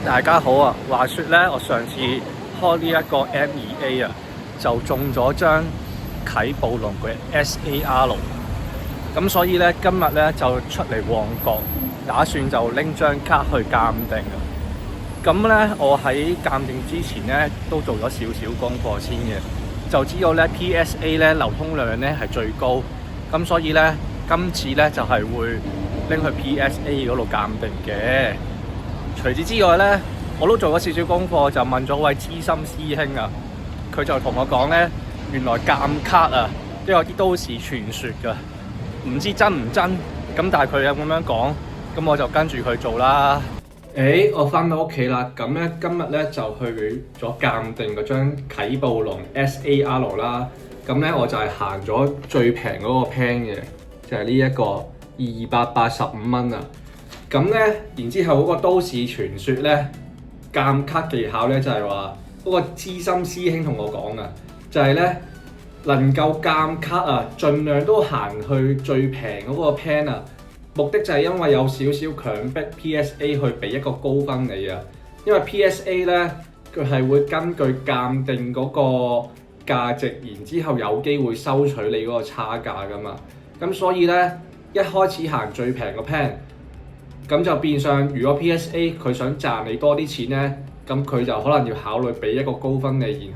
大家好啊！話說咧，我上次開呢一個 M2A 啊，就中咗張啟暴龍嘅 SAR，咁所以咧今日咧就出嚟旺角，打算就拎張卡去鑑定啊。咁咧我喺鑑定之前咧都做咗少少功課先嘅，就知道咧 PSA 咧流通量咧係最高，咁所以咧今次咧就係會拎去 PSA 嗰度鑑定嘅。除此之外咧，我都做咗少少功課，就問咗位資深師兄啊，佢就同我講咧，原來鑑卡啊都有啲都市傳說㗎，唔知真唔真，咁但係佢有咁樣講，咁我就跟住佢做啦。我翻到屋企啦，咁咧今日咧就去咗鑑定嗰張啟暴龍 SAR 啦，咁咧我就係行咗最平嗰個 plan 嘅，就係呢一個285蚊啊。咁咧，然之後嗰個都市傳說咧，鑑卡技巧咧就係話，嗰個資深師兄同我講啊，就係咧能夠鑑卡啊，盡量都行去最平嗰個 plan 啊，目的就係因為有少少強迫 PSA 去俾一個高分你啊，因為 PSA 咧佢係會根據鑑定嗰個價值，然之後有機會收取你嗰個差價噶嘛，咁所以咧一開始行最平個 plan。咁就變相，如果 PSA 佢想賺你多啲錢咧，咁佢就可能要考慮俾一個高分你，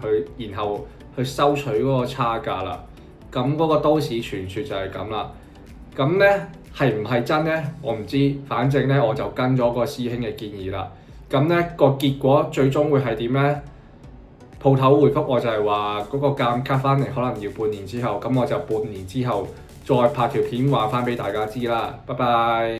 然後去收取嗰個差價啦。咁嗰個都市傳說就係咁啦。咁咧係唔係真咧？我唔知，反正咧我就跟咗個師兄嘅建議啦。咁咧個結果最終會係點咧？鋪頭回覆我就係話嗰個鑑卡翻嚟可能要半年之後，咁我就半年之後再拍條片話翻俾大家知啦。拜拜。